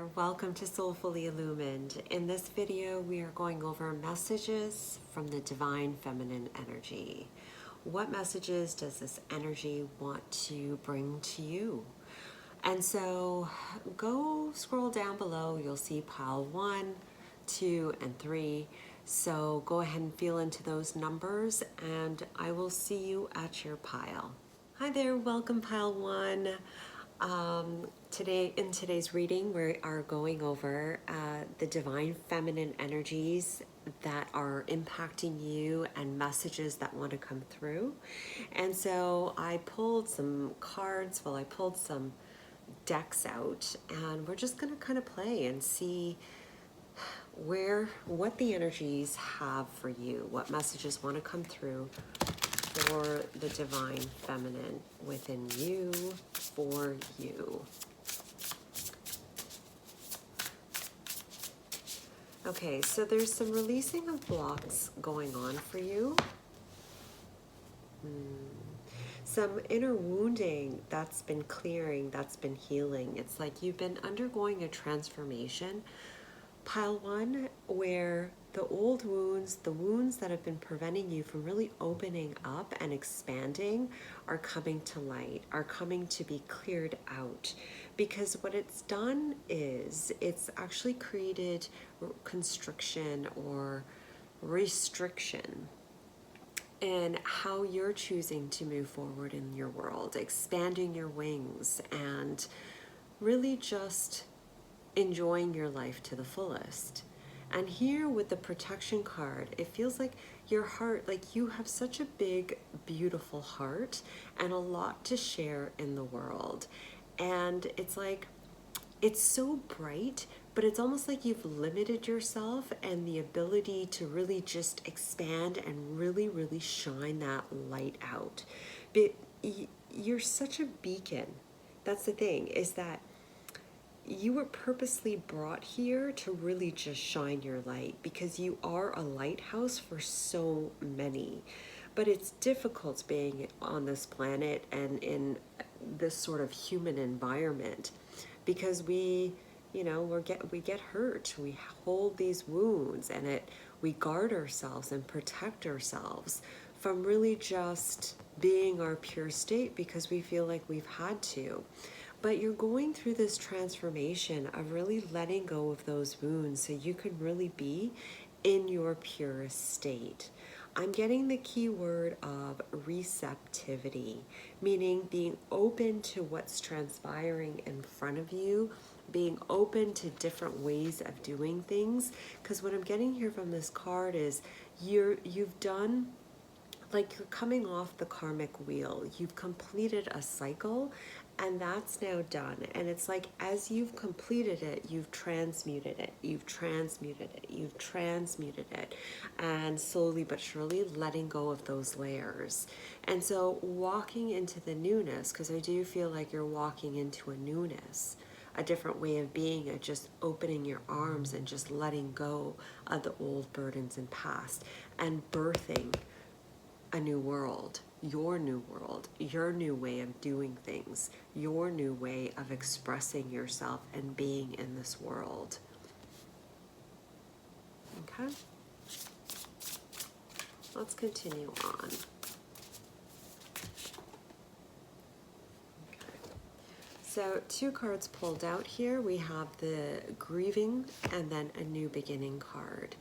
there, welcome to Soulfully Illumined. In this video we are going over messages from the Divine Feminine Energy. What messages does this energy want to bring to you? And so go scroll down below, you'll see pile 1, 2, and 3. So go ahead and feel into those numbers and I will see you at your pile. Hi there, welcome pile 1. In today's reading, we are going over the divine feminine energies that are impacting you and messages that want to come through. And so I pulled some cards, I pulled some decks out, and we're just going to kind of play and see what the energies have for you, what messages want to come through for the divine feminine within you, for you. Okay, so there's some releasing of blocks going on for you. Some inner wounding that's been clearing, that's been healing. It's like you've been undergoing a transformation, pile 1, where the old wounds, the wounds that have been preventing you from really opening up and expanding are coming to light, are coming to be cleared out. Because what it's done is it's actually created constriction or restriction in how you're choosing to move forward in your world, expanding your wings and really just enjoying your life to the fullest. And here with the protection card, it feels like your heart, like you have such a big, beautiful heart and a lot to share in the world. And it's like, it's so bright, but it's almost like you've limited yourself and the ability to really just expand and really, really shine that light out. But you're such a beacon. That's the thing, is that you were purposely brought here to really just shine your light, because you are a lighthouse for so many. But it's difficult being on this planet and in this sort of human environment, because we get hurt, we hold these wounds, and we guard ourselves and protect ourselves from really just being our pure state because we feel like we've had to. But you're going through this transformation of really letting go of those wounds so you can really be in your purest state. I'm getting the key word of receptivity, meaning being open to what's transpiring in front of you, being open to different ways of doing things. Because what I'm getting here from this card is you've done, like you're coming off the karmic wheel. You've completed a cycle and that's now done. And it's like, as you've completed it, you've transmuted it, you've transmuted it, you've transmuted it, and slowly but surely letting go of those layers. And so walking into the newness, because I do feel like you're walking into a newness, a different way of being, of just opening your arms and just letting go of the old burdens and past and birthing a new world, your new way of doing things, your new way of expressing yourself and being in this world. Okay? Let's continue on. Okay. So 2 cards pulled out here. We have the grieving and then a new beginning card.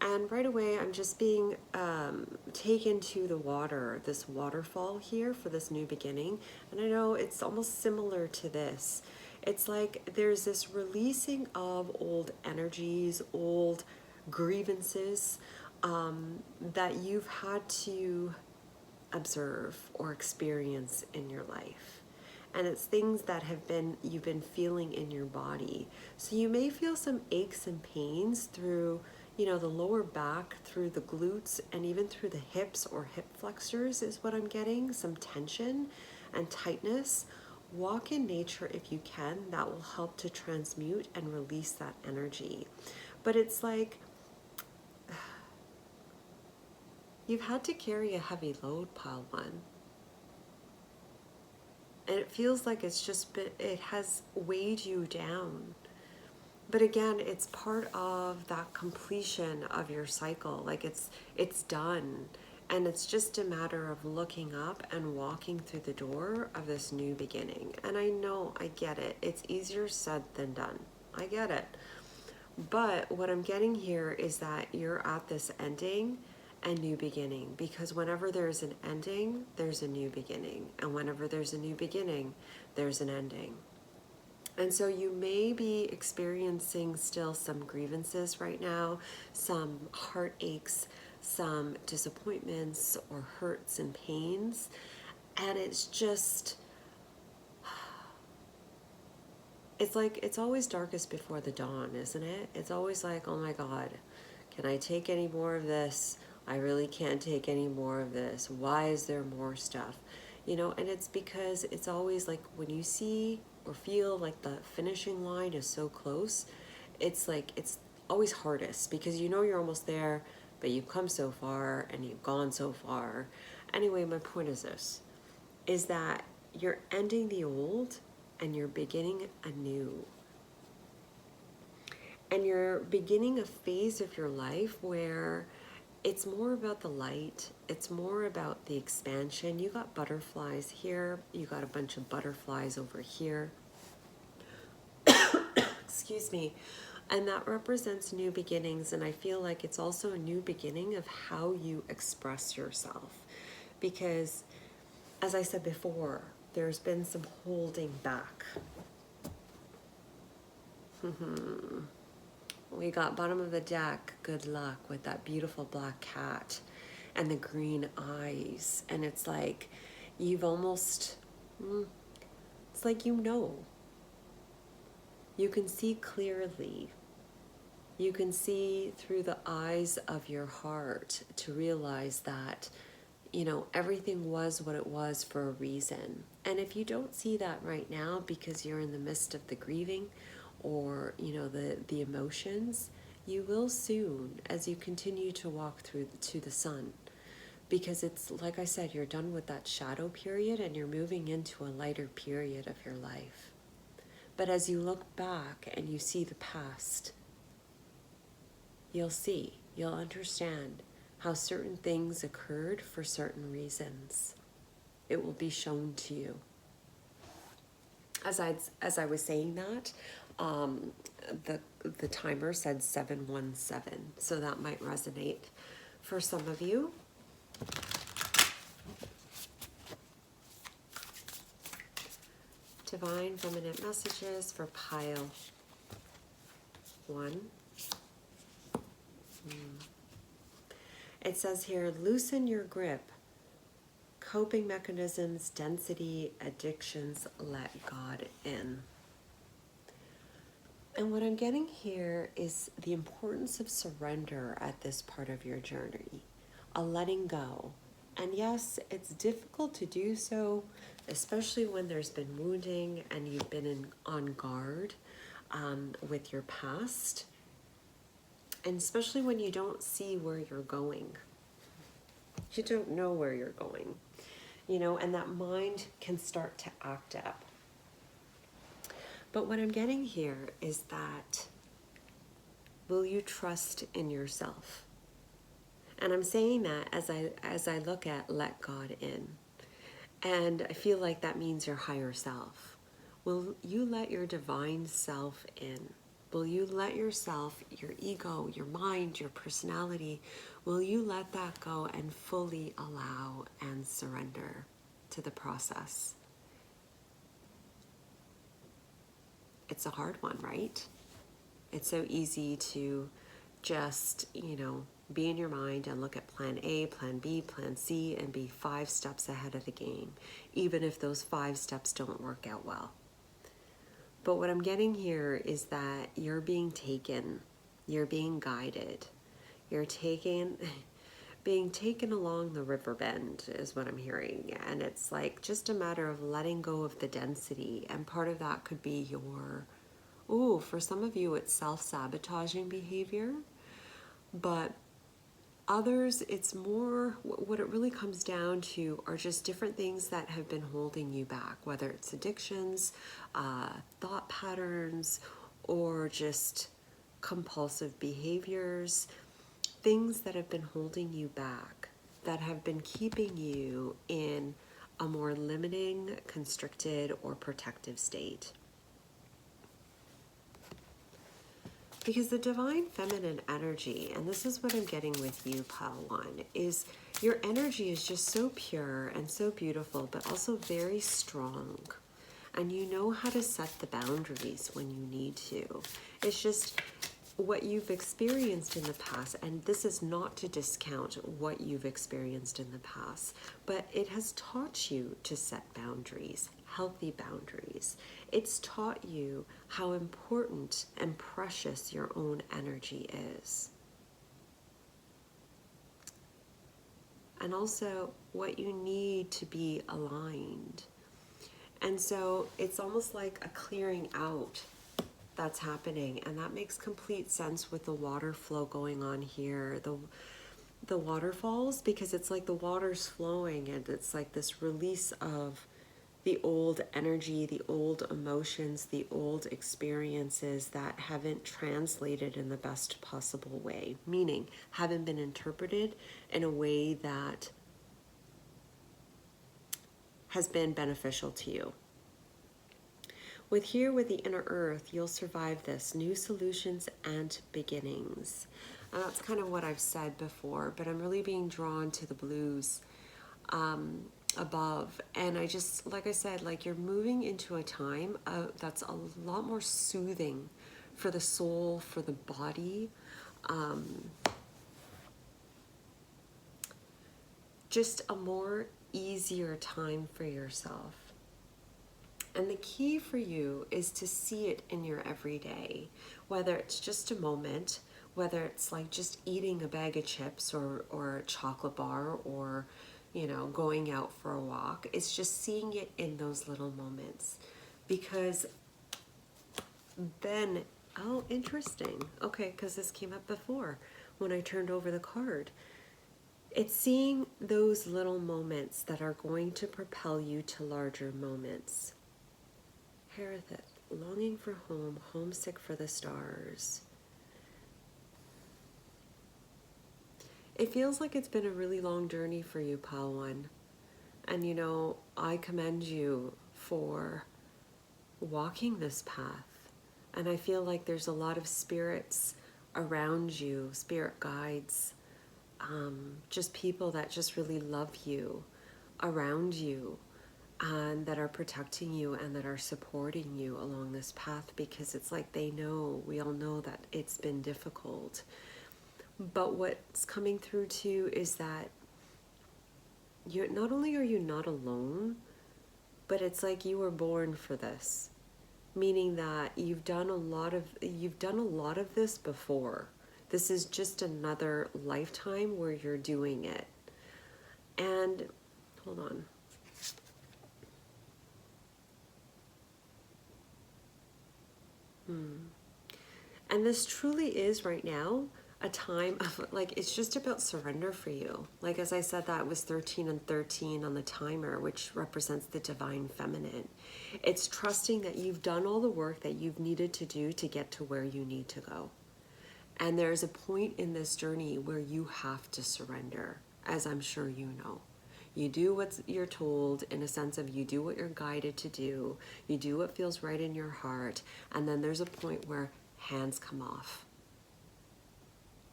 And right away, I'm just being taken to the water, this waterfall here for this new beginning. And I know it's almost similar to this. It's like there's this releasing of old energies, old grievances that you've had to observe or experience in your life. And it's things that you've been feeling in your body. So you may feel some aches and pains through the lower back, through the glutes, and even through the hips or hip flexors is what I'm getting, some tension and tightness. Walk in nature if you can. That will help to transmute and release that energy. But it's like you've had to carry a heavy load, pile 1. And it feels like it has weighed you down. But again, it's part of that completion of your cycle. Like it's done. And it's just a matter of looking up and walking through the door of this new beginning. And I know, I get it. It's easier said than done. I get it. But what I'm getting here is that you're at this ending and new beginning, because whenever there's an ending, there's a new beginning. And whenever there's a new beginning, there's an ending. And so you may be experiencing still some grievances right now, some heartaches, some disappointments or hurts and pains. And it's just, it's like, it's always darkest before the dawn, isn't it? It's always like, oh my God, can I take any more of this? I really can't take any more of this. Why is there more stuff? You know, and it's because it's always like when you see or feel like the finishing line is so close, it's like, it's always hardest because you know you're almost there, but you've come so far and you've gone so far. Anyway, my point is this, is that you're ending the old and you're beginning anew. And you're beginning a phase of your life where it's more about the light. It's more about the expansion. You got butterflies here. You got a bunch of butterflies over here. Excuse me. And that represents new beginnings. And I feel like it's also a new beginning of how you express yourself. Because, as I said before, there's been some holding back. We got bottom of the deck, good luck, with that beautiful black cat and the green eyes. And it's like, you've almost, it's like you know. You can see clearly. You can see through the eyes of your heart to realize that, you know, everything was what it was for a reason. And if you don't see that right now because you're in the midst of the grieving, or you know the emotions, you will soon as you continue to walk through to the sun, because it's like I said, you're done with that shadow period and you're moving into a lighter period of your life. But as you look back and you see the past, you'll understand how certain things occurred for certain reasons. It will be shown to you. As I was saying that, the timer said 717, so that might resonate for some of you. Divine Feminine messages for pile 1. It says here, loosen your grip. Coping mechanisms, density, addictions, let God in. And what I'm getting here is the importance of surrender at this part of your journey, a letting go. And yes, it's difficult to do so, especially when there's been wounding and you've been on guard with your past, and especially when you don't see where you're going. You don't know where you're going, you know, and that mind can start to act up. But what I'm getting here is that, will you trust in yourself? And I'm saying that as I look at let God in. And I feel like that means your higher self. Will you let your divine self in? Will you let yourself, your ego, your mind, your personality, will you let that go and fully allow and surrender to the process? It's a hard one, right? It's so easy to just, you know, be in your mind and look at plan A, plan B, plan C, and be 5 steps ahead of the game, even if those 5 steps don't work out well. But what I'm getting here is that you're being taken, you're being guided, you're being taken along the river bend is what I'm hearing. And it's like just a matter of letting go of the density. And part of that could be your, for some of you, it's self-sabotaging behavior. But others, it's more, what it really comes down to are just different things that have been holding you back, whether it's addictions, thought patterns, or just compulsive behaviors, things that have been holding you back, that have been keeping you in a more limiting, constricted, or protective state. Because the divine feminine energy, and this is what I'm getting with you, Pile 1, is your energy is just so pure and so beautiful, but also very strong. And you know how to set the boundaries when you need to. It's just what you've experienced in the past, and this is not to discount what you've experienced in the past, but it has taught you to set boundaries, healthy boundaries. It's taught you how important and precious your own energy is. And also what you need to be aligned. And so it's almost like a clearing out that's happening, and that makes complete sense with the water flow going on here, the waterfalls, because it's like the water's flowing and it's like this release of the old energy, the old emotions, the old experiences that haven't translated in the best possible way, meaning haven't been interpreted in a way that has been beneficial to you. With the inner earth, you'll survive this. New solutions and beginnings. And that's kind of what I've said before, but I'm really being drawn to the blues above. And I just, like I said, like you're moving into a time that's a lot more soothing for the soul, for the body. Just a more easier time for yourself. And the key for you is to see it in your everyday, whether it's just a moment, whether it's like just eating a bag of chips or a chocolate bar, or, you know, going out for a walk. It's just seeing it in those little moments. Because then, oh, interesting. Okay, because this came up before when I turned over the card. It's seeing those little moments that are going to propel you to larger moments. Herethith, longing for home, homesick for the stars. It feels like it's been a really long journey for you, Pile 1. And you know, I commend you for walking this path. And I feel like there's a lot of spirits around you, spirit guides, just people that just really love you, around you, and that are protecting you and that are supporting you along this path, because it's like they know, we all know that it's been difficult. But what's coming through too is that you're not only are you not alone, but it's like you were born for this, meaning that you've done a lot of this before. This is just another lifetime where you're doing it. And hold on. And this truly is right now a time of, like, it's just about surrender for you. Like, as I said, that was 13 and 13 on the timer, which represents the divine feminine. It's trusting that you've done all the work that you've needed to do to get to where you need to go. And there's a point in this journey where you have to surrender, as I'm sure you know. You do what you're told, in a sense of you do what you're guided to do. You do what feels right in your heart. And then there's a point where hands come off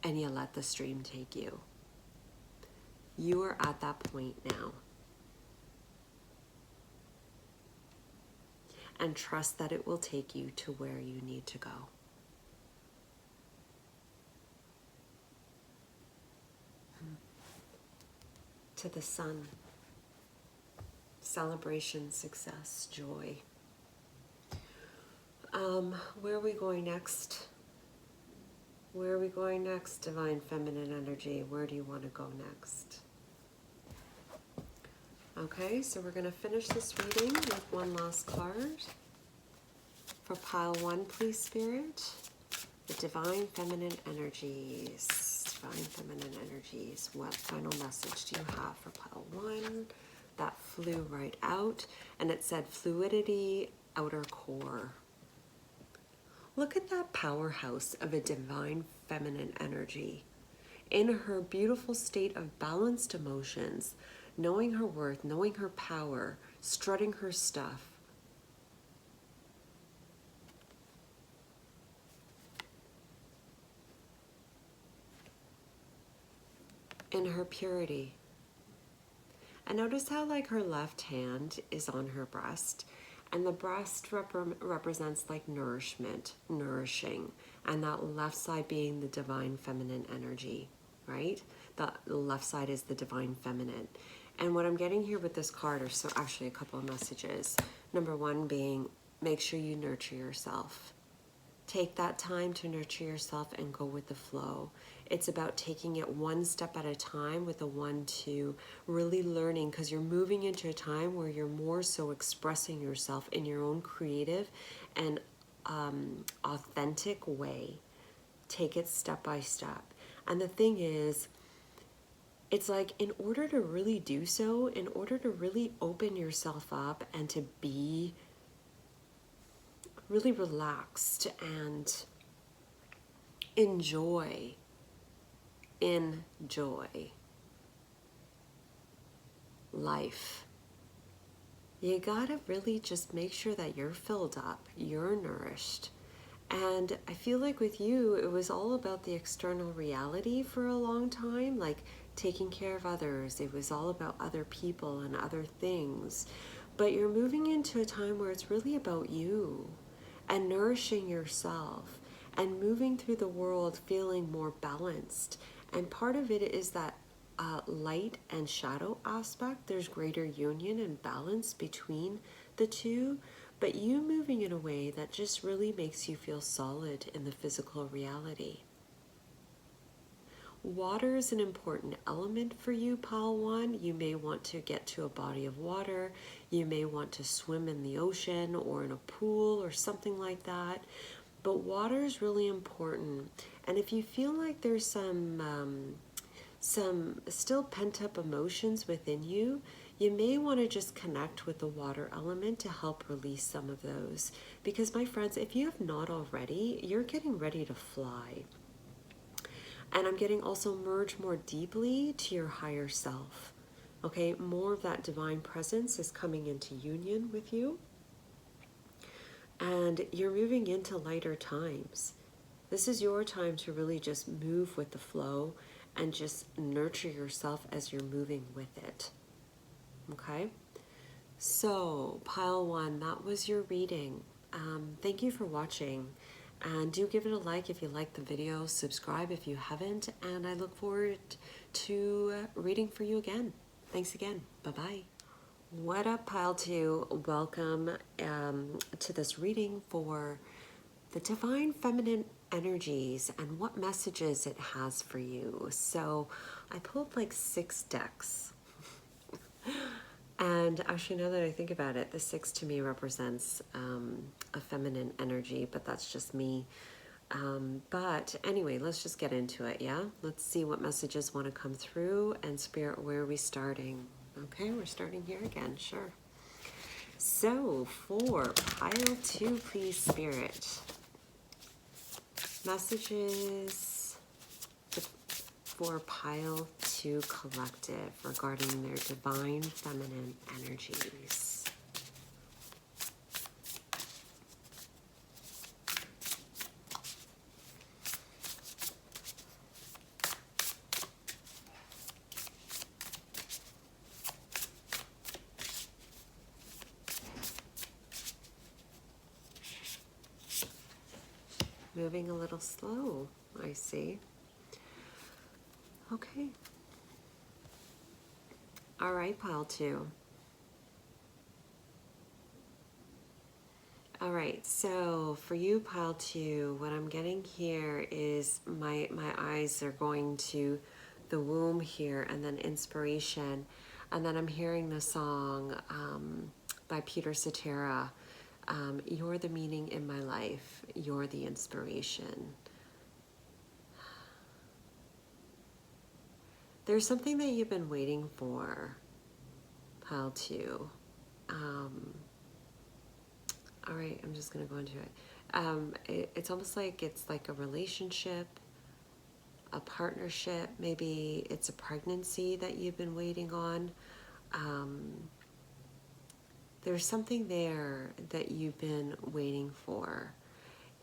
and you let the stream take you. You are at that point now. And trust that it will take you to where you need to go. To the sun. Celebration, success, joy. Where are we going next? Where are we going next, divine feminine energy? Where do you want to go next? Okay, so we're going to finish this reading with one last card. For Pile 1, please, Spirit. The divine feminine energies. Divine feminine energies. What final message do you have for Pile 1? That flew right out, and it said fluidity, outer core. Look at that powerhouse of a divine feminine energy. In her beautiful state of balanced emotions, knowing her worth, knowing her power, strutting her stuff. In her purity. And notice how like her left hand is on her breast, and the breast represents like nourishment, nourishing, and that left side being the divine feminine energy, right? The left side is the divine feminine. And what I'm getting here with this card are so actually a couple of messages. Number one being, make sure you nurture yourself. Take that time to nurture yourself and go with the flow. It's about taking it one step at a time with a 1-2, really learning, because you're moving into a time where you're more so expressing yourself in your own creative and authentic way. Take it step by step. And the thing is, it's like in order to really do so, in order to really open yourself up and to be really relaxed and enjoy life, you gotta really just make sure that you're filled up, you're nourished. And I feel like with you, it was all about the external reality for a long time, like taking care of others. It was all about other people and other things. But you're moving into a time where it's really about you and nourishing yourself and moving through the world feeling more balanced. And part of it is that light and shadow aspect. There's greater union and balance between the two, but you moving in a way that just really makes you feel solid in the physical reality. Water is an important element for you, Pile 1. You may want to get to a body of water. You may want to swim in the ocean or in a pool or something like that. But water is really important. And if you feel like there's some still pent-up emotions within you, you may want to just connect with the water element to help release some of those. Because my friends, if you have not already, you're getting ready to fly. And I'm getting also merge more deeply to your higher self. Okay, more of that divine presence is coming into union with you. And you're moving into lighter times. This is your time to really just move with the flow and just nurture yourself as you're moving with it. Okay? So, Pile 1, that was your reading. Thank you for watching. And do give it a like if you liked the video, subscribe if you haven't, and I look forward to reading for you again. Thanks again. Bye-bye. What up, Pile 2? Welcome to this reading for the Divine Feminine Energies and what messages it has for you. So I pulled like 6 decks. And actually, now that I think about it, the 6 to me represents a feminine energy, but that's just me. But anyway, let's just get into it, yeah? Let's see what messages want to come through. And Spirit, where are we starting? Okay, we're starting here again, sure. So for Pile 2, please, Spirit. Messages for Pile 2 Collective regarding their divine feminine energies. Moving a little slow, I see. Okay. All right, Pile 2. All right, so for you, Pile 2, what I'm getting here is my eyes are going to the womb here and then inspiration. And then I'm hearing the song by Peter Cetera, You're the Meaning in My Life, You're the Inspiration. There's something that you've been waiting for, Pile 2. All right, I'm just going to go into it. It's almost like it's like a relationship, a partnership. Maybe it's a pregnancy that you've been waiting on. There's something there that you've been waiting for.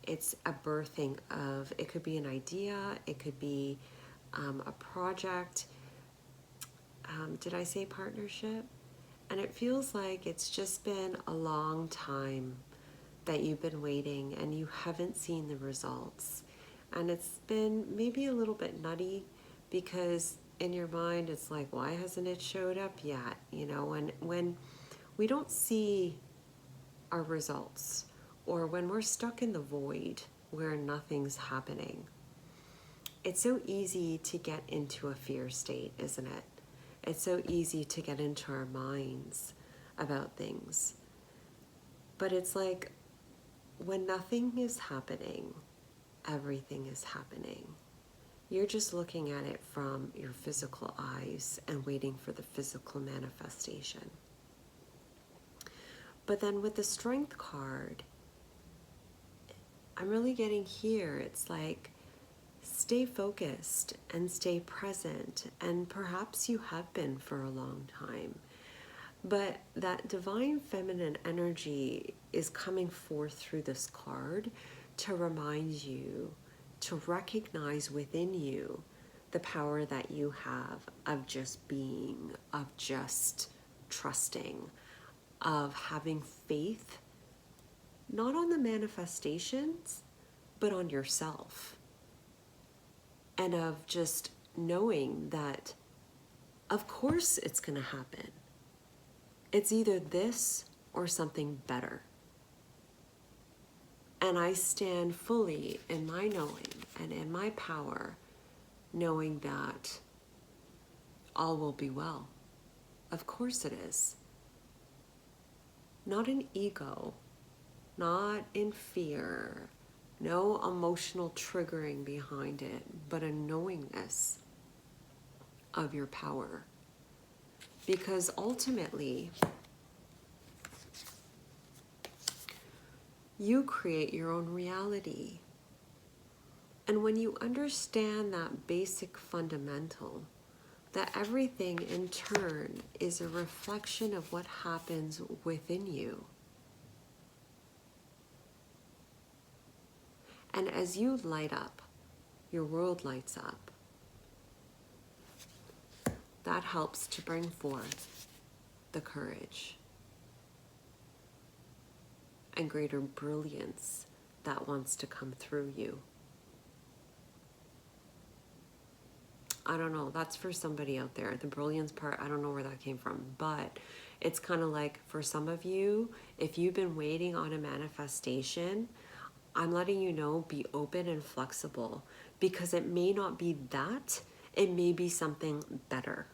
It's a birthing of, it could be an idea, it could be a project. Did I say partnership? And it feels like it's just been a long time that you've been waiting and you haven't seen the results. And it's been maybe a little bit nutty because in your mind it's like, why hasn't it showed up yet? You know, when we don't see our results, or when we're stuck in the void where nothing's happening, it's so easy to get into a fear state, isn't it? It's so easy to get into our minds about things. But it's like when nothing is happening, everything is happening. You're just looking at it from your physical eyes and waiting for the physical manifestation. But then with the Strength card, I'm really getting here, it's like, stay focused and stay present. And perhaps you have been for a long time. But that divine feminine energy is coming forth through this card to remind you to recognize within you the power that you have of just being, of just trusting, of having faith, not on the manifestations, but on yourself. And of just knowing that, of course, it's going to happen. It's either this or something better. And I stand fully in my knowing and in my power, knowing that all will be well. Of course it is. Not in ego, not in fear, no emotional triggering behind it, but a knowingness of your power. Because ultimately, you create your own reality. And when you understand that basic fundamental, that everything in turn is a reflection of what happens within you. And as you light up, your world lights up. That helps to bring forth the courage and greater brilliance that wants to come through you. I don't know, that's for somebody out there. The brilliance part, I don't know where that came from, but it's kind of like for some of you, if you've been waiting on a manifestation, I'm letting you know, be open and flexible, because it may not be that, it may be something better.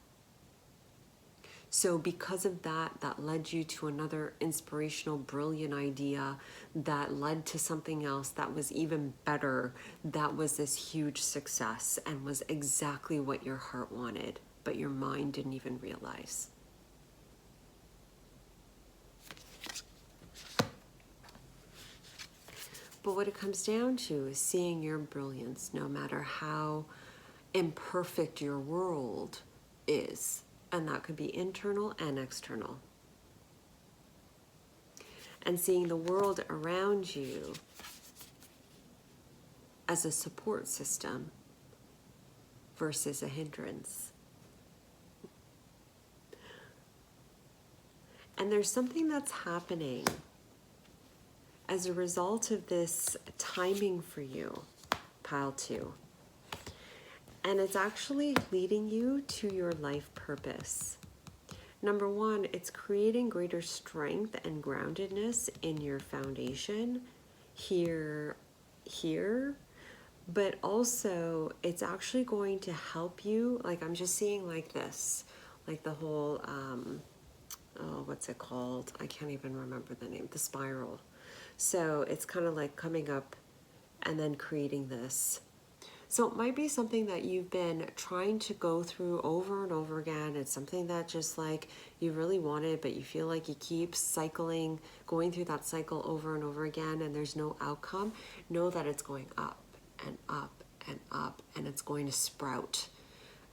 So because of that, that led you to another inspirational, brilliant idea that led to something else that was even better, that was this huge success and was exactly what your heart wanted, but your mind didn't even realize. But what it comes down to is seeing your brilliance, no matter how imperfect your world is. And that could be internal and external. And seeing the world around you as a support system versus a hindrance. And there's something that's happening as a result of this timing for you, pile 2. And it's actually leading you to your life purpose. Number 1, it's creating greater strength and groundedness in your foundation here, but also it's actually going to help you, like I'm just seeing like this, like the whole, what's it called? I can't even remember the name, the spiral. So it's kind of like coming up and then creating this. So it might be something that you've been trying to go through over and over again. It's something that just like you really wanted, but you feel like you keep cycling, going through that cycle over and over again, and there's no outcome. Know that it's going up and up and up, and it's going to sprout.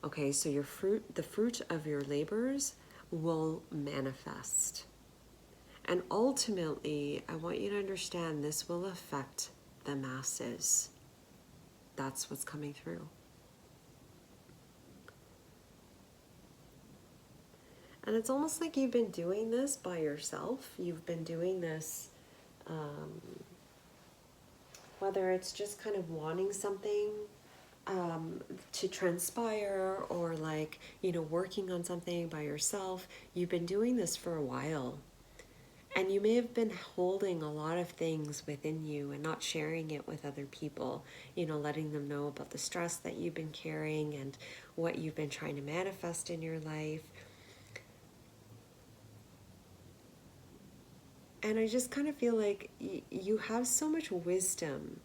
Okay, so your fruit, the fruit of your labors will manifest. And ultimately, I want you to understand this will affect the masses. That's what's coming through. And it's almost like you've been doing this by yourself. You've been doing this, whether it's just kind of wanting something to transpire, or like, you know, working on something by yourself. You've been doing this for a while. And you may have been holding a lot of things within you and not sharing it with other people, you know, letting them know about the stress that you've been carrying and what you've been trying to manifest in your life. And I just kind of feel like you have so much wisdom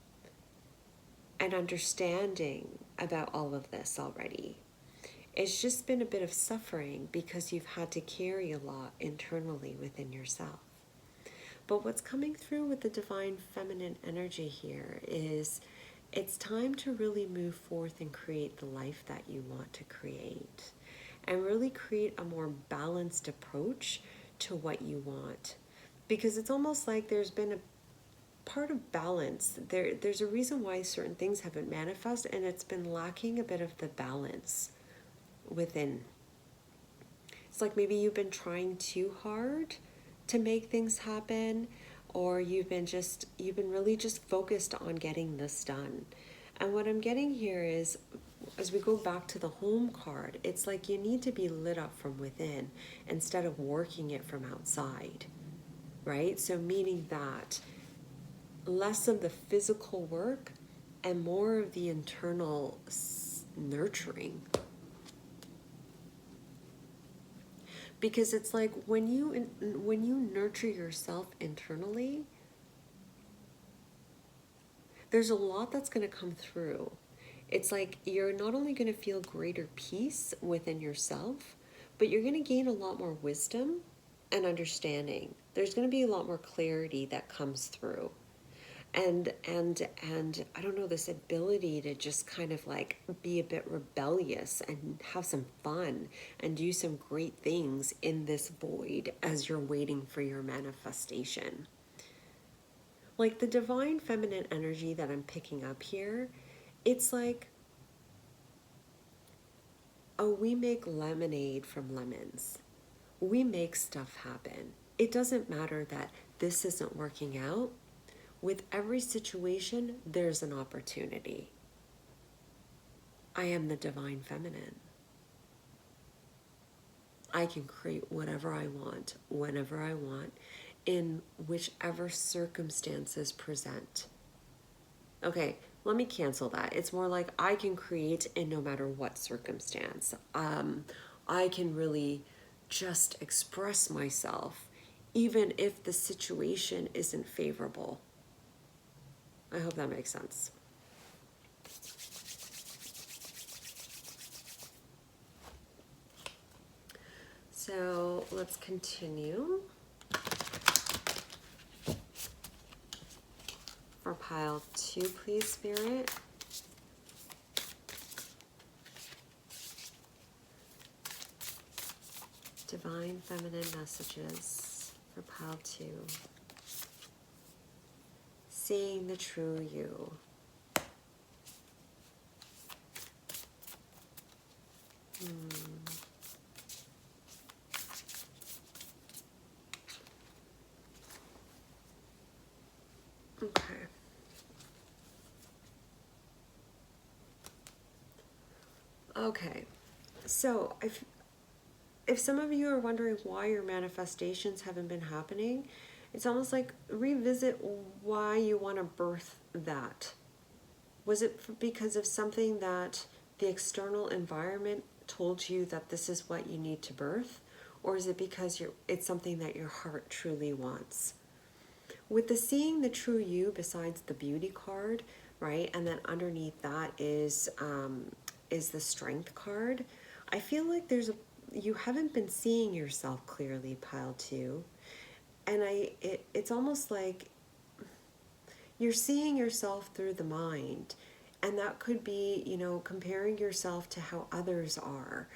and understanding about all of this already. It's just been a bit of suffering because you've had to carry a lot internally within yourself. But what's coming through with the divine feminine energy here is it's time to really move forth and create the life that you want to create, and really create a more balanced approach to what you want. Because it's almost like there's been a part of balance. There's a reason why certain things haven't manifested, and it's been lacking a bit of the balance within. It's like maybe you've been trying too hard to make things happen, or you've been really just focused on getting this done. And what I'm getting here is, as we go back to the home card, it's like you need to be lit up from within instead of working it from outside, right? So meaning that less of the physical work and more of the internal nurturing. Because it's like when you nurture yourself internally, there's a lot that's going to come through. It's like you're not only going to feel greater peace within yourself, but you're going to gain a lot more wisdom and understanding. There's going to be a lot more clarity that comes through. And I don't know, this ability to just kind of like be a bit rebellious and have some fun and do some great things in this void as you're waiting for your manifestation. Like the divine feminine energy that I'm picking up here, it's like, oh, we make lemonade from lemons. We make stuff happen. It doesn't matter that this isn't working out. With every situation, there's an opportunity. I am the divine feminine. I can create whatever I want, whenever I want, in whichever circumstances present. Okay, let me cancel that. It's more like I can create in no matter what circumstance. I can really just express myself, even if the situation isn't favorable. I hope that makes sense. So let's continue. For pile 2, please, Spirit. Divine feminine messages for pile 2. Seeing the true you. Okay. Okay. So if some of you are wondering why your manifestations haven't been happening, it's almost like revisit why you want to birth that. Was it because of something that the external environment told you that this is what you need to birth? Or is it because it's something that your heart truly wants? With the seeing the true you, besides the beauty card, right? And then underneath that is the Strength card. I feel like you haven't been seeing yourself clearly, pile 2. And it's almost like you're seeing yourself through the mind. And that could be, comparing yourself to how others are.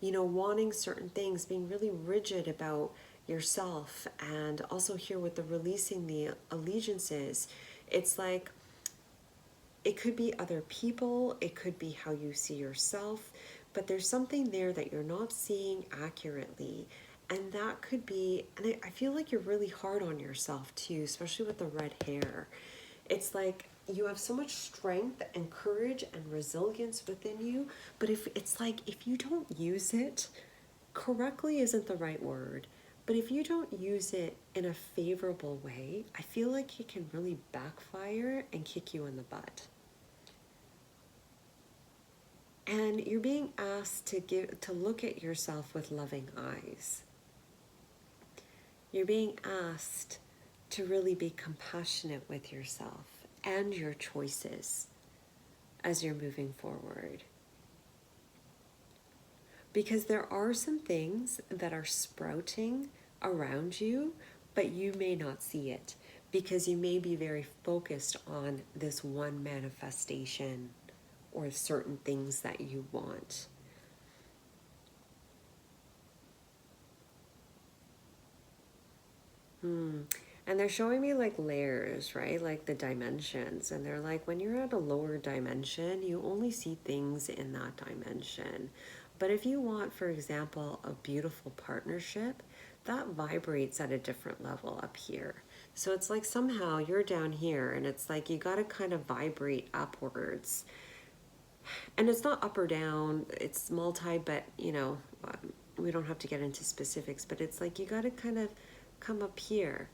Wanting certain things, being really rigid about yourself. And also here with the releasing the allegiances, it's like it could be other people, it could be how you see yourself, but there's something there that you're not seeing accurately. And that could be, and I feel like you're really hard on yourself too, especially with the red hair. It's like you have so much strength and courage and resilience within you, but if you don't use it correctly, isn't the right word, but if you don't use it in a favorable way, I feel like it can really backfire and kick you in the butt. And you're being asked to look at yourself with loving eyes. You're being asked to really be compassionate with yourself and your choices as you're moving forward. Because there are some things that are sprouting around you, but you may not see it because you may be very focused on this one manifestation or certain things that you want. And they're showing me like layers, right? Like the dimensions. And they're like, when you're at a lower dimension, you only see things in that dimension. But if you want, for example, a beautiful partnership, that vibrates at a different level up here. So it's like somehow you're down here and it's like you got to kind of vibrate upwards. And it's not up or down, it's multi, but we don't have to get into specifics, but it's like you got to kind of come up here.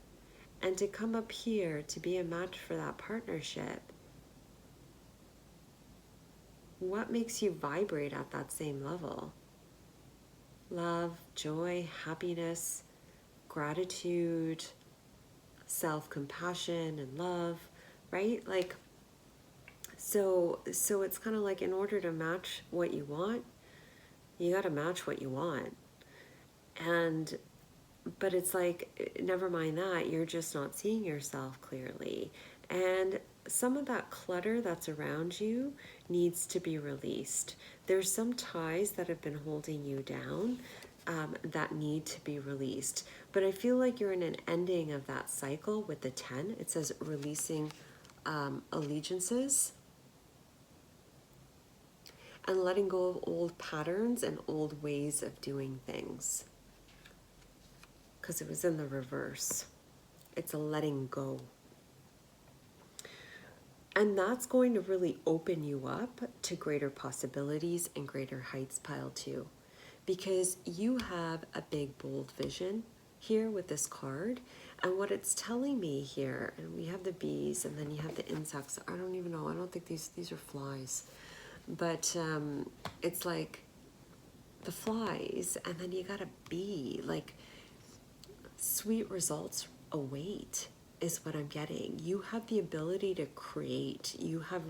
And to come up here to be a match for that partnership, what makes you vibrate at that same level? Love, joy, happiness, gratitude, self-compassion and love, right? Like, so it's kind of like in order to match what you want, you got to match what you want. But it's like, never mind that, you're just not seeing yourself clearly. And some of that clutter that's around you needs to be released. There's some ties that have been holding you down that need to be released. But I feel like you're in an ending of that cycle with the 10. It says releasing allegiances and letting go of old patterns and old ways of doing things. Because it was in the reverse. It's a letting go. And that's going to really open you up to greater possibilities and greater heights, pile 2. Because you have a big, bold vision here with this card. And what it's telling me here, and we have the bees and then you have the insects. I don't even know. I don't think these are flies. But it's like the flies and then you got a bee. Like, sweet results await is what I'm getting. You have the ability to create. You have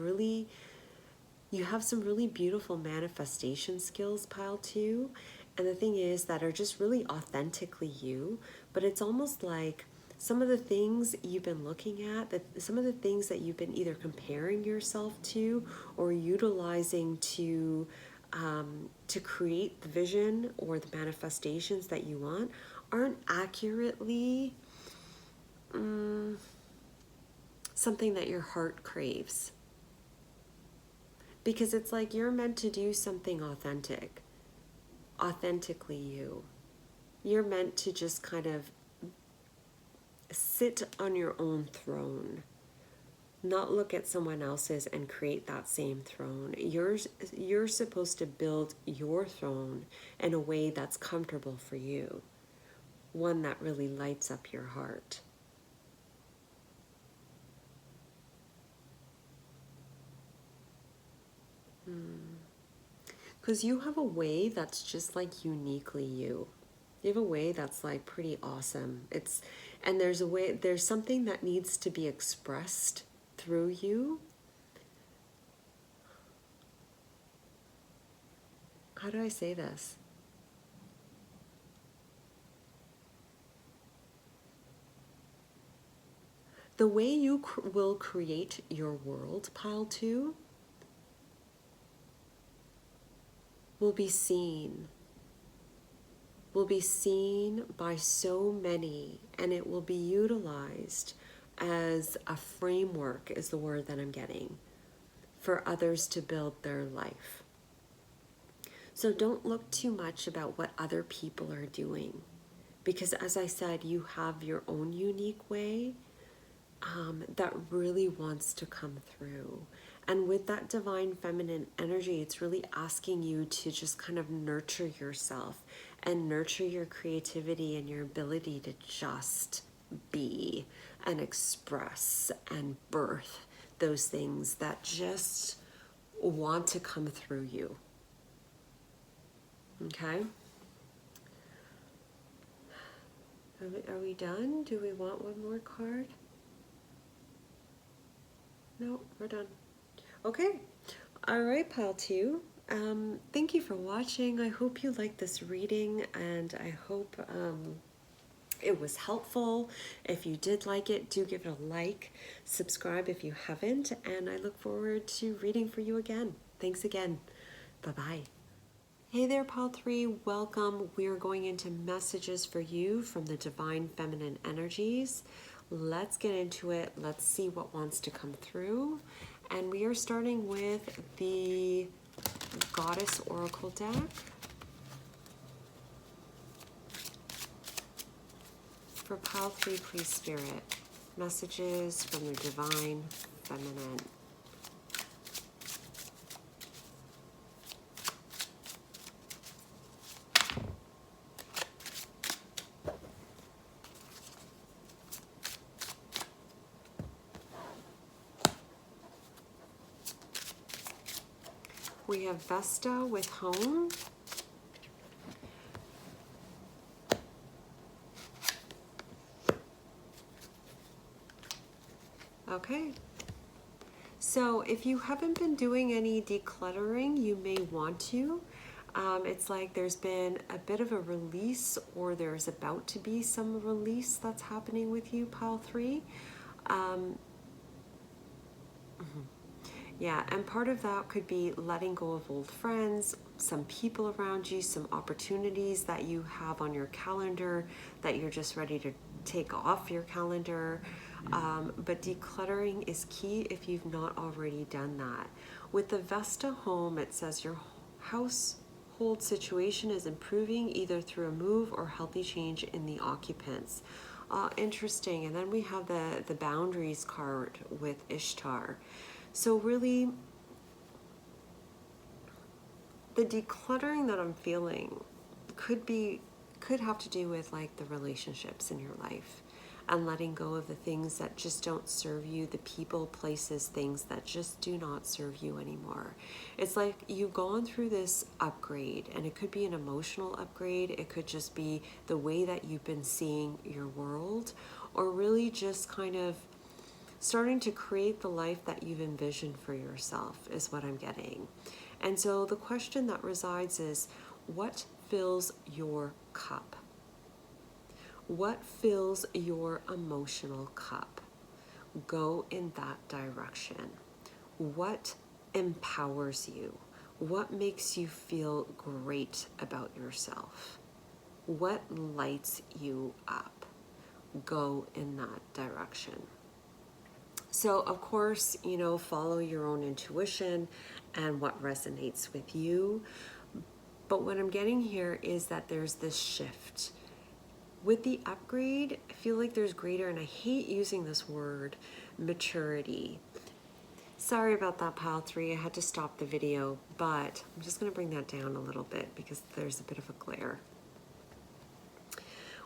some really beautiful manifestation skills, pile 2. And the thing is that are just really authentically you, but it's almost like some of the things you've been looking at, some of the things that you've been either comparing yourself to or utilizing to create the vision or the manifestations that you want aren't accurately something that your heart craves. Because it's like you're meant to do something authentically you. You're meant to just kind of sit on your own throne, not look at someone else's and create that same throne. You're supposed to build your throne in a way that's comfortable for you, one that really lights up your heart. Because you have a way that's just like uniquely you. You have a way that's like pretty awesome. And there's something that needs to be expressed through you. How do I say this? The way you will create your world, pile 2, will be seen by so many, and it will be utilized as a framework, is the word that I'm getting, for others to build their life. So don't look too much about what other people are doing, because as I said, you have your own unique way that really wants to come through. And with that divine feminine energy, it's really asking you to just kind of nurture yourself and nurture your creativity and your ability to just be and express and birth those things that just want to come through you. Okay? Are we done? Do we want one more card? No, we're done. Okay. All right, pile 2. Thank you for watching. I hope you liked this reading, and I hope it was helpful. If you did like it, do give it a like. Subscribe if you haven't, and I look forward to reading for you again. Thanks again. Bye-bye. Hey there, pile 3. Welcome. We're going into messages for you from the divine feminine energies. Let's get into it. Let's see what wants to come through. And we are starting with the Goddess Oracle deck. For pile 3, please, Spirit. Messages from the divine feminine. We have Vesta with home. Okay. So if you haven't been doing any decluttering, you may want to. It's like there's been a bit of a release, or there's about to be some release that's happening with you, pile 3. Yeah, and part of that could be letting go of old friends, some people around you, some opportunities that you have on your calendar that you're just ready to take off your calendar. But decluttering is key if you've not already done that. With the Vesta home, it says your household situation is improving either through a move or healthy change in the occupants. Interesting. And then we have the boundaries card with Ishtar. So really, the decluttering that I'm feeling could have to do with like the relationships in your life and letting go of the things that just don't serve you, the people, places, things that just do not serve you anymore. It's like you've gone through this upgrade, and it could be an emotional upgrade. It could just be the way that you've been seeing your world, or really just kind of starting to create the life that you've envisioned for yourself is what I'm getting. And so the question that resides is, what fills your cup? What fills your emotional cup? Go in that direction. What empowers you? What makes you feel great about yourself? What lights you up? Go in that direction. So, of course, follow your own intuition and what resonates with you. But what I'm getting here is that there's this shift. With the upgrade, I feel like there's greater, and I hate using this word, maturity. Sorry about that, pile 3. I had to stop the video, but I'm just going to bring that down a little bit because there's a bit of a glare.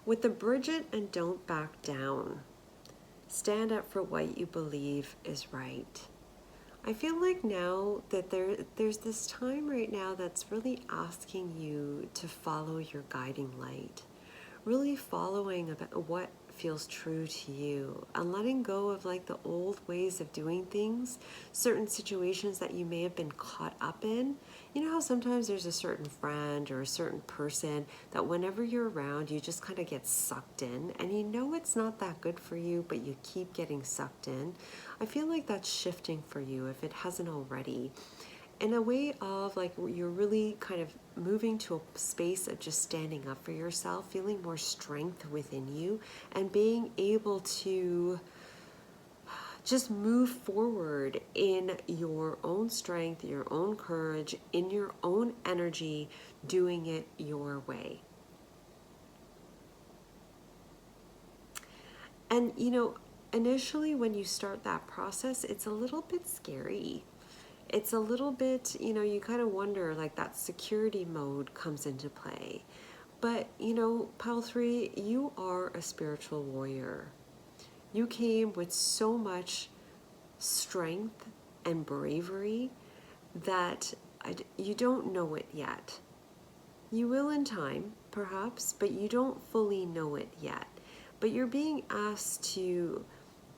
With the Bridget and don't back down. Stand up for what you believe is right. I feel like now that there's this time right now that's really asking you to follow your guiding light. Really following about what feels true to you, and letting go of like the old ways of doing things, certain situations that you may have been caught up in. You know how sometimes there's a certain friend or a certain person that whenever you're around, you just kind of get sucked in, and you know it's not that good for you, but you keep getting sucked in. I feel like that's shifting for you if it hasn't already, in a way of like you're really kind of moving to a space of just standing up for yourself, feeling more strength within you, and being able to just move forward in your own strength, your own courage, in your own energy, doing it your way. And you know, initially when you start that process, it's a little bit scary. It's a little bit, you know, you kind of wonder, like that security mode comes into play. But, you know, Pile 3, you are a spiritual warrior. You came with so much strength and bravery that you don't know it yet. You will in time, perhaps, but you don't fully know it yet. But you're being asked to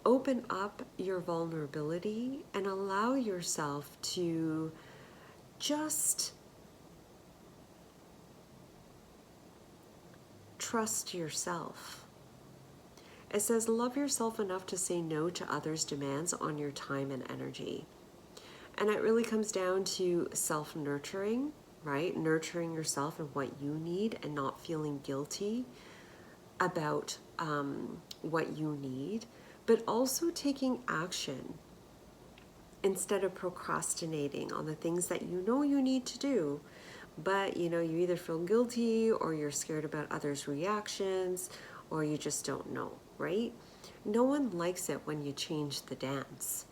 open up your vulnerability and allow yourself to just trust yourself. It says, love yourself enough to say no to others' demands on your time and energy. And it really comes down to self-nurturing, right? Nurturing yourself and what you need and not feeling guilty about what you need, but also taking action instead of procrastinating on the things that you know you need to do, but you know, you either feel guilty or you're scared about others' reactions or you just don't know, right? No one likes it when you change the dance.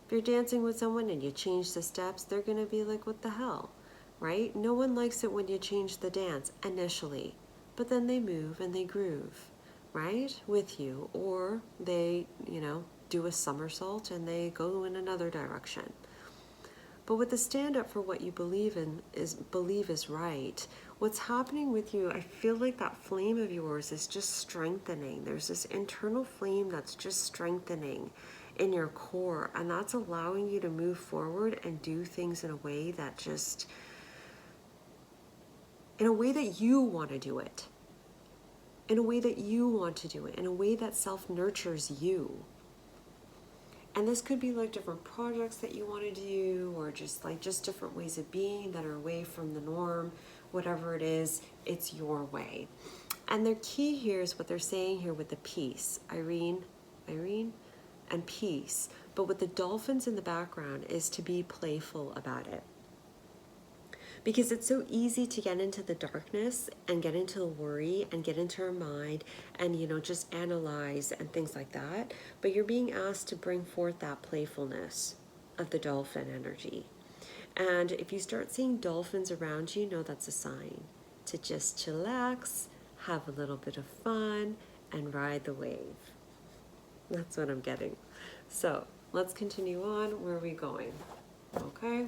If you're dancing with someone and you change the steps, they're gonna be like, what the hell, right? No one likes it when you change the dance initially, but then they move and they groove, right, with you, or they, you know, do a somersault and they go in another direction. But with the stand up for what you believe is right, what's happening with you, I feel like that flame of yours is just strengthening. There's this internal flame that's just strengthening in your core, and that's allowing you to move forward and do things in a way that just, in a way that you want to do it, in a way that you want to do it, in a way that self-nurtures you. And this could be like different projects that you want to do, or just different ways of being that are away from the norm. Whatever it is, it's your way. And the key here is what they're saying here with the peace. Irene, and peace. But with the dolphins in the background is to be playful about it. Because it's so easy to get into the darkness and get into the worry and get into our mind and, you know, just analyze and things like that. But you're being asked to bring forth that playfulness of the dolphin energy. And if you start seeing dolphins around you, know that's a sign to just chillax, have a little bit of fun, and ride the wave. That's what I'm getting. So let's continue on. Where are we going? Okay.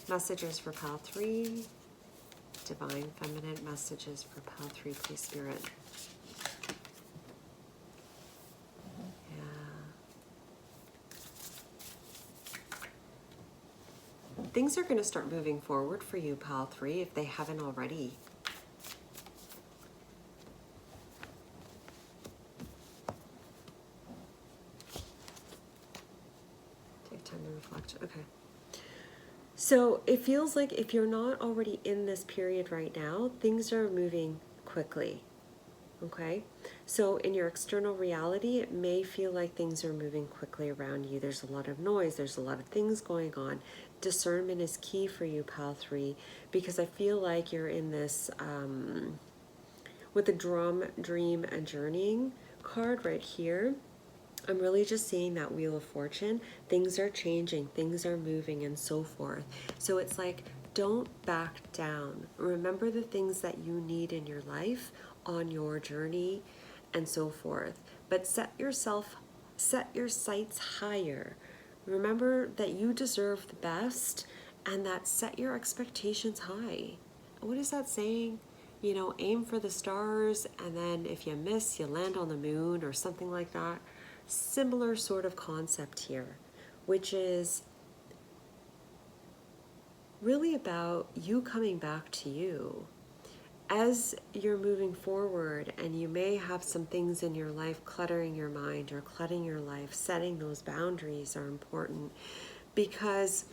Messages for Pile 3. Divine Feminine messages for Pile 3, please, Spirit. Yeah. Things are going to start moving forward for you, Pile 3, if they haven't already. Take time to reflect. Okay. So it feels like if you're not already in this period right now, things are moving quickly, okay? So in your external reality, it may feel like things are moving quickly around you. There's a lot of noise. There's a lot of things going on. Discernment is key for you, Pile 3, because I feel like you're in this, with the dream, and journeying card right here. I'm really just seeing that Wheel of Fortune. Things are changing, things are moving, and so forth. So it's like, don't back down. Remember the things that you need in your life on your journey and so forth. But set your sights higher. Remember that you deserve the best, and that set your expectations high. what is that saying? You know, aim for the stars, and then if you miss, you land on the moon, or something like that. Similar sort of concept here, which is really about you coming back to you. As you're moving forward, and you may have some things in your life cluttering your mind or cluttering your life, setting those boundaries are important, because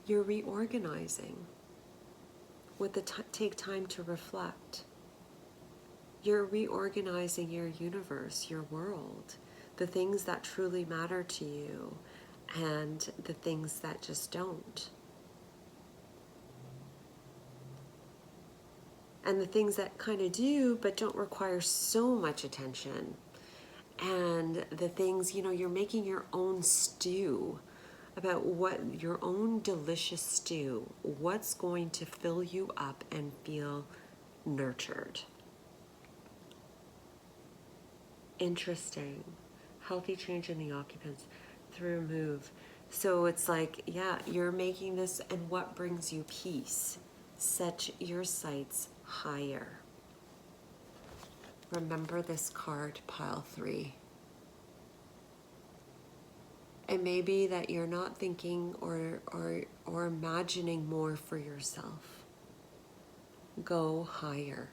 you're reorganizing with the take time to reflect. You're reorganizing your universe, your world, the things that truly matter to you, and the things that just don't. And the things that kind of do, but don't require so much attention. And the things, you know, you're making your own stew, about what your own delicious stew, what's going to fill you up and feel nurtured. Interesting. Healthy change in the occupants through move. So it's like, yeah, you're making this, and what brings you peace? Set your sights higher. Remember this card, pile 3. It may be that you're not thinking or imagining more for yourself. Go higher.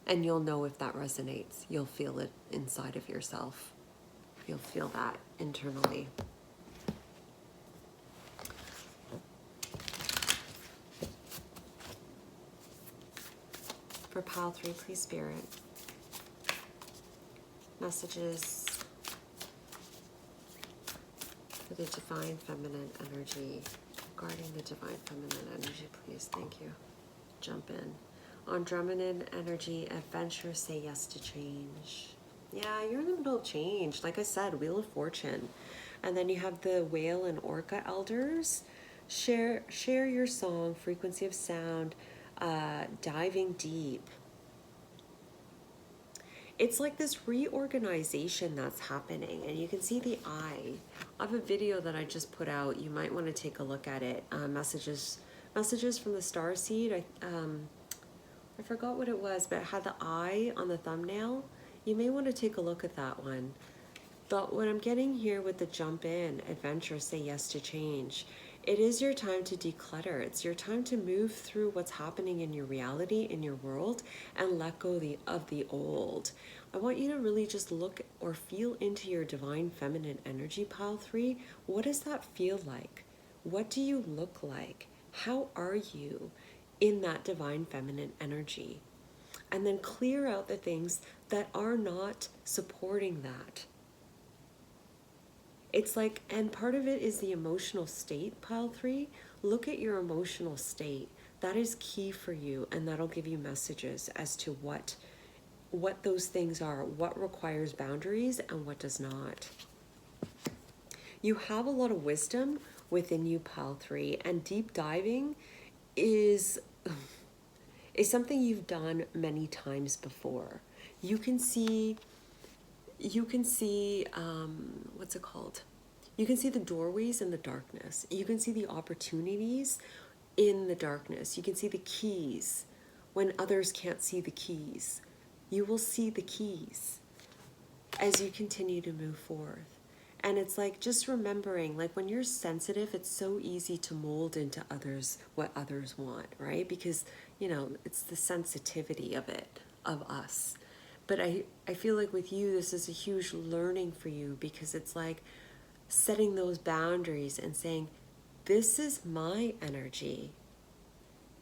And you'll know if that resonates. You'll feel it inside of yourself. You'll feel that internally. For pile 3, please, Spirit. Messages for the divine feminine energy. Guarding the divine feminine energy, please. Thank you. Jump in. On Drummond energy, adventure, say yes to change. Yeah, you're in the middle of change. Like I said, Wheel of Fortune. And then you have the Whale and Orca elders. Share your song, frequency of sound, diving deep. It's like this reorganization that's happening, and you can see the eye. I have a video that I just put out. You might want to take a look at it. Messages from the Starseed. I forgot what it was, but it had the eye on the thumbnail. You may want to take a look at that one. But what I'm getting here with the jump in, adventure, say yes to change. It is your time to declutter. It's your time to move through what's happening in your reality, in your world, and let go of the old. I want you to really just look or feel into your divine feminine energy, pile 3. What does that feel like? What do you look like? How are you in that divine feminine energy? And then clear out the things that are not supporting that. It's like, and part of it is the emotional state, pile 3. Look at your emotional state. That is key for you, and that'll give you messages as to what those things are, what requires boundaries and what does not. You have a lot of wisdom within you, pile 3, and deep diving is something you've done many times before. You can see what's it called? You can see the doorways in the darkness. You can see the opportunities in the darkness. You can see the keys when others can't see the keys. You will see the keys as you continue to move forth. And it's like just remembering, like when you're sensitive, it's so easy to mold into others what others want, right? Because, you know, it's the sensitivity of it, of us. But I feel like with you, this is a huge learning for you, because it's like setting those boundaries and saying, this is my energy.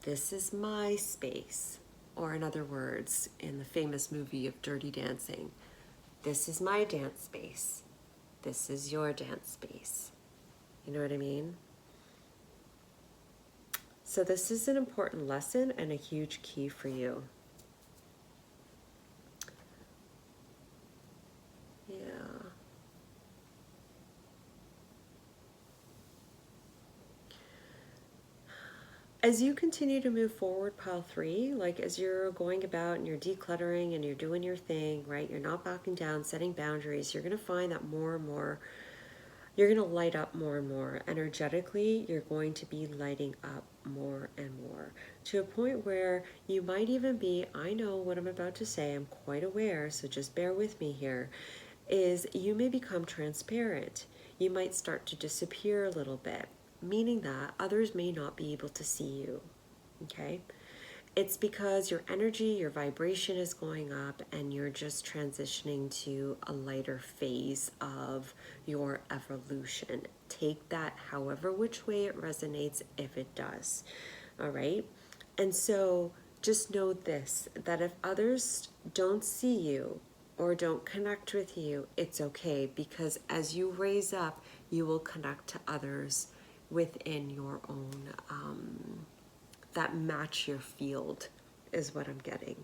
This is my space. Or in other words, in the famous movie of Dirty Dancing, this is my dance space. This is your dance space. You know what I mean? So this is an important lesson and a huge key for you. Yeah. As you continue to move forward, pile 3, like as you're going about and you're decluttering and you're doing your thing, right? You're not backing down, setting boundaries. You're going to find that more and more you're going to light up more and more. Energetically, you're going to be lighting up more and more to a point where you might even be, I know what I'm about to say, I'm quite aware, so just bear with me here, is you may become transparent. You might start to disappear a little bit, meaning that others may not be able to see you, okay? It's because your energy, your vibration is going up and you're just transitioning to a lighter phase of your evolution. Take that however which way it resonates, if it does. All right? And so just know this, that if others don't see you or don't connect with you, it's okay, because as you raise up, you will connect to others within your own that match your field, is what I'm getting.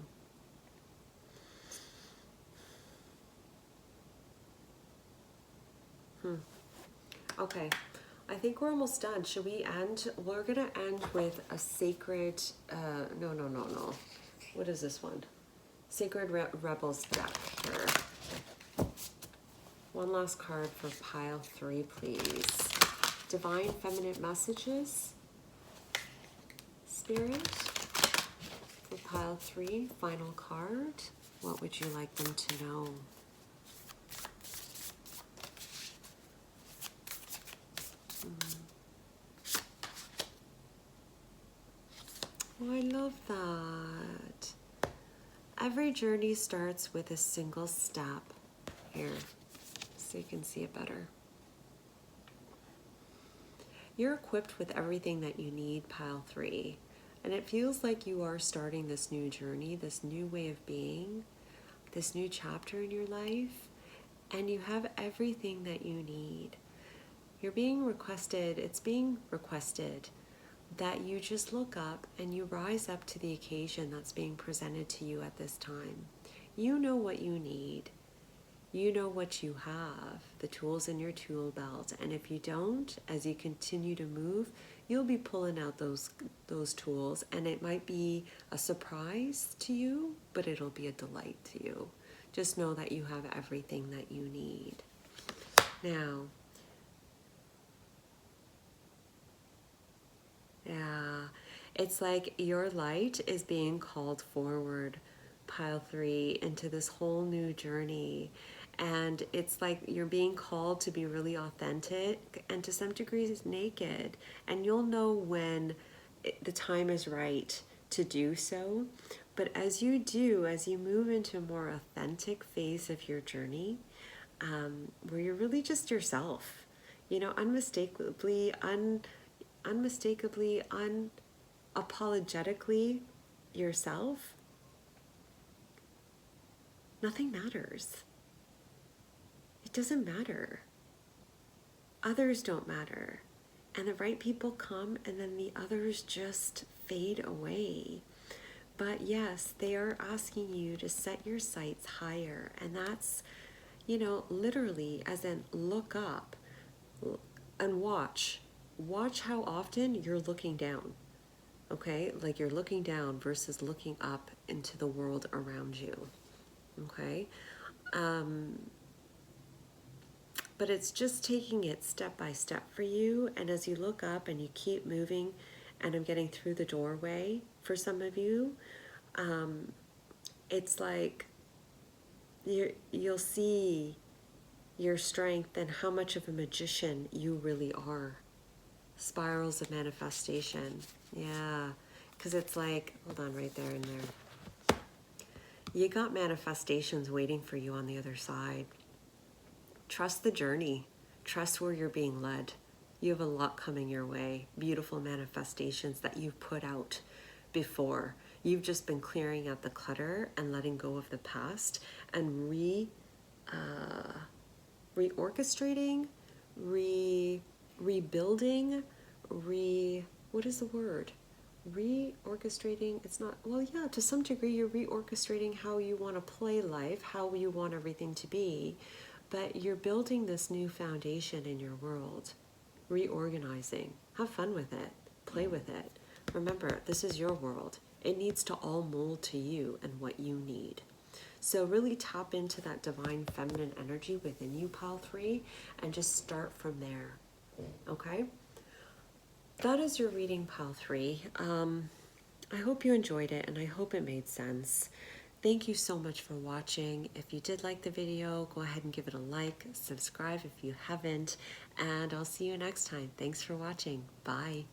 Okay, I think we're almost done. Should we end? We're gonna end with a sacred, no. What is this one? Sacred Rebels deck here. One last card for pile 3, please. Divine Feminine Messages. Spirit. For pile 3, final card. What would you like them to know? Oh, I love that. Every journey starts with a single step. Here, so you can see it better. You're equipped with everything that you need, pile 3. And it feels like you are starting this new journey, this new way of being, this new chapter in your life, and you have everything that you need. You're being requested, it's being requested that you just look up and you rise up to the occasion that's being presented to you at this time. You know what you need. You know what you have, the tools in your tool belt. And if you don't, as you continue to move, you'll be pulling out those tools, and it might be a surprise to you, but it'll be a delight to you. Just know that you have everything that you need. Now, yeah, it's like your light is being called forward, pile 3, into this whole new journey. And it's like you're being called to be really authentic and to some degrees naked. And you'll know when the time is right to do so. But as you do, as you move into a more authentic phase of your journey, where you're really just yourself, you know, unapologetically, yourself, nothing matters. It doesn't matter. Others don't matter. And the right people come and then the others just fade away. But yes, they are asking you to set your sights higher. And that's, you know, literally as in look up and watch. Watch how often you're looking down. Okay? Like you're looking down versus looking up into the world around you. Okay? But it's just taking it step by step for you. And as you look up and you keep moving, and I'm getting through the doorway for some of you, it's like you'll see your strength and how much of a magician you really are. Spirals of manifestation. Yeah. Because it's like, hold on, right there and there. You got manifestations waiting for you on the other side. Trust the journey. Trust where you're being led. You have a lot coming your way. Beautiful manifestations that you've put out before. You've just been clearing out the clutter and letting go of the past and reorchestrating, rebuilding, what is the word? Reorchestrating, it's not, well, yeah, to some degree you're reorchestrating how you want to play life, how you want everything to be. But you're building this new foundation in your world, reorganizing. Have fun with it. Play with it. Remember, this is your world. It needs to all mold to you and what you need. So really tap into that divine feminine energy within you, pile 3, and just start from there. Okay? That is your reading, pile 3. I hope you enjoyed it, and I hope it made sense. Thank you so much for watching. If you did like the video, go ahead and give it a like, subscribe if you haven't, and I'll see you next time. Thanks for watching. Bye.